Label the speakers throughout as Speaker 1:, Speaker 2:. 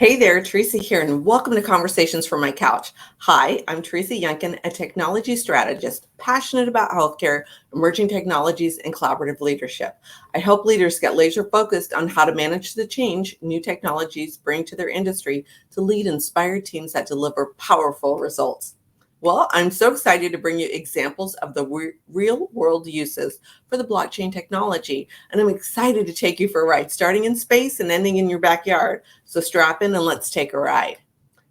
Speaker 1: Hey there, Teresa here, and welcome to Conversations from My Couch. Hi, I'm Teresa Yunkin, a technology strategist passionate about healthcare, emerging technologies, and collaborative leadership. I help leaders get laser focused on how to manage the change new technologies bring to their industry to lead inspired teams that deliver powerful results. Well, I'm so excited to bring you examples of the real world uses for the blockchain technology, and I'm excited to take you for a ride, starting in space and ending in your backyard. So strap in and let's take a ride.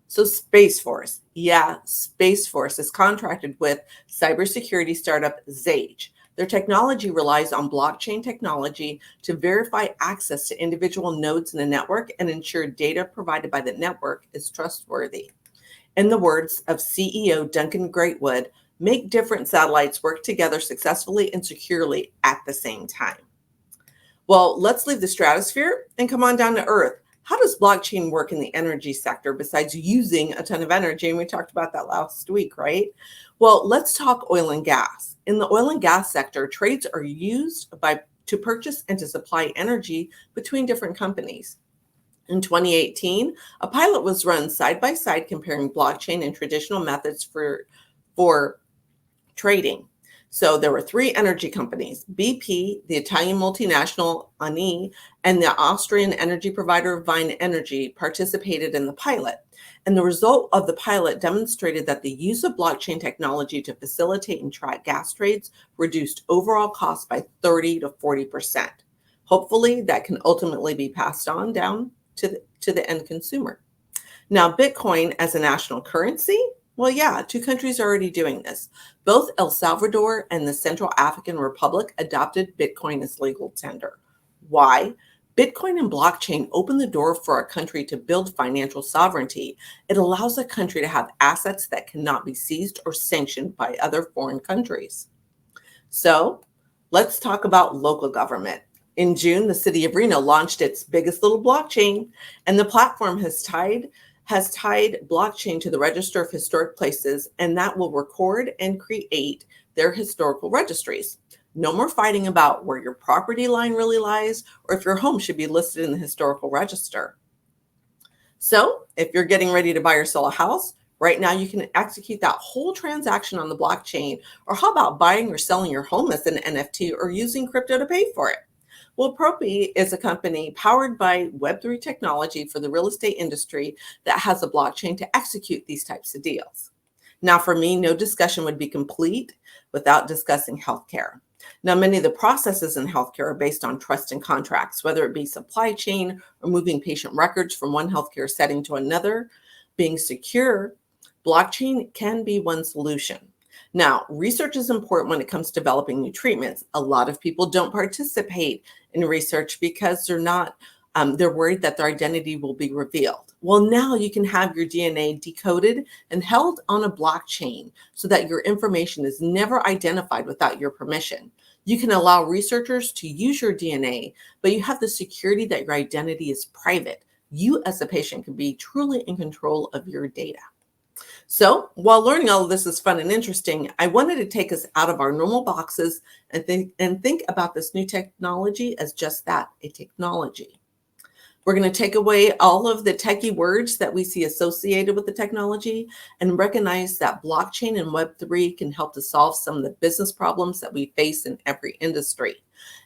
Speaker 1: So Space Force. Yeah, Space Force is contracted with cybersecurity startup Zage. Their technology relies on blockchain technology to verify access to individual nodes in the network and ensure data provided by the network is trustworthy. In the words of CEO Duncan Greatwood, make different satellites work together successfully and securely at the same time. Well, let's leave the stratosphere and come on down to Earth. How does blockchain work in the energy sector besides using a ton of energy? And we talked about that last week, right? Well, let's talk oil and gas. In the oil and gas sector, trades are used to purchase and to supply energy between different companies. In 2018, a pilot was run side by side comparing blockchain and traditional methods for trading. So there were three energy companies: BP, the Italian multinational Eni, and the Austrian energy provider Vine Energy participated in the pilot. And the result of the pilot demonstrated that the use of blockchain technology to facilitate and track gas trades reduced overall costs by 30 to 40%. Hopefully, that can ultimately be passed on down to the end consumer. Now, Bitcoin as a national currency, well, yeah, two countries are already doing this. Both El Salvador and the Central African Republic adopted Bitcoin as legal tender. Why? Bitcoin and blockchain open the door for a country to build financial sovereignty. It allows a country to have assets that cannot be seized or sanctioned by other foreign countries. So let's talk about local government. In June, the city of Reno launched its biggest little blockchain, and the platform has tied blockchain to the Register of Historic Places, and that will record and create their historical registries. No more fighting about where your property line really lies or if your home should be listed in the historical register. So if you're getting ready to buy or sell a house, right now you can execute that whole transaction on the blockchain. Or how about buying or selling your home as an NFT or using crypto to pay for it? Well, Propy is a company powered by Web3 technology for the real estate industry that has a blockchain to execute these types of deals. Now, for me, no discussion would be complete without discussing healthcare. Now, many of the processes in healthcare are based on trust and contracts, whether it be supply chain or moving patient records from one healthcare setting to another. Being secure, blockchain can be one solution. Now, research is important when it comes to developing new treatments. A lot of people don't participate in research because they're worried that their identity will be revealed. Well, now you can have your DNA decoded and held on a blockchain so that your information is never identified without your permission. You can allow researchers to use your DNA, but you have the security that your identity is private. You as a patient can be truly in control of your data. So while learning all of this is fun and interesting, I wanted to take us out of our normal boxes and think about this new technology as just that, a technology. We're going to take away all of the techie words that we see associated with the technology and recognize that blockchain and Web3 can help to solve some of the business problems that we face in every industry.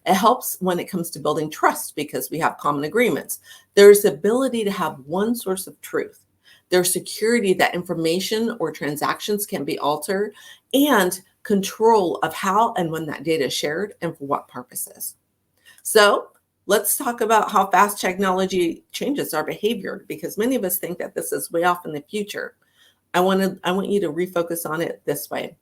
Speaker 1: It helps when it comes to building trust because we have common agreements. There's the ability to have one source of truth. There's security that information or transactions can be altered, and control of how and when that data is shared and for what purposes. So let's talk about how fast technology changes our behavior, because many of us think that this is way off in the future. I want you to refocus on it this way.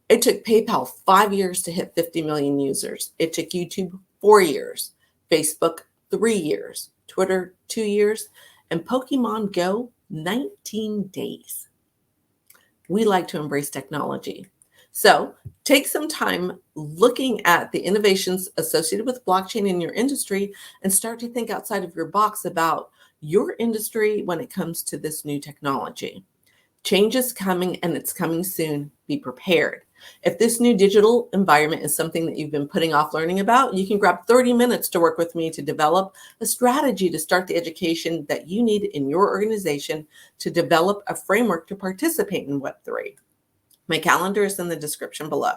Speaker 1: It took PayPal 5 years to hit 50 million users. It took YouTube 4 years, Facebook 3 years, Twitter 2 years, and Pokemon Go 19 days. We like to embrace technology. So take some time looking at the innovations associated with blockchain in your industry and start to think outside of your box about your industry when it comes to this new technology. Change is coming and it's coming soon. Be prepared. If this new digital environment is something that you've been putting off learning about, you can grab 30 minutes to work with me to develop a strategy to start the education that you need in your organization to develop a framework to participate in Web3. My calendar is in the description below.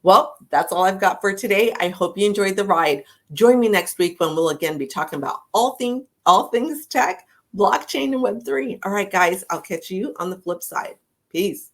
Speaker 1: Well, that's all I've got for today. I hope you enjoyed the ride. Join me next week when we'll again be talking about all things tech, blockchain, and Web3. All right, guys, I'll catch you on the flip side. Peace.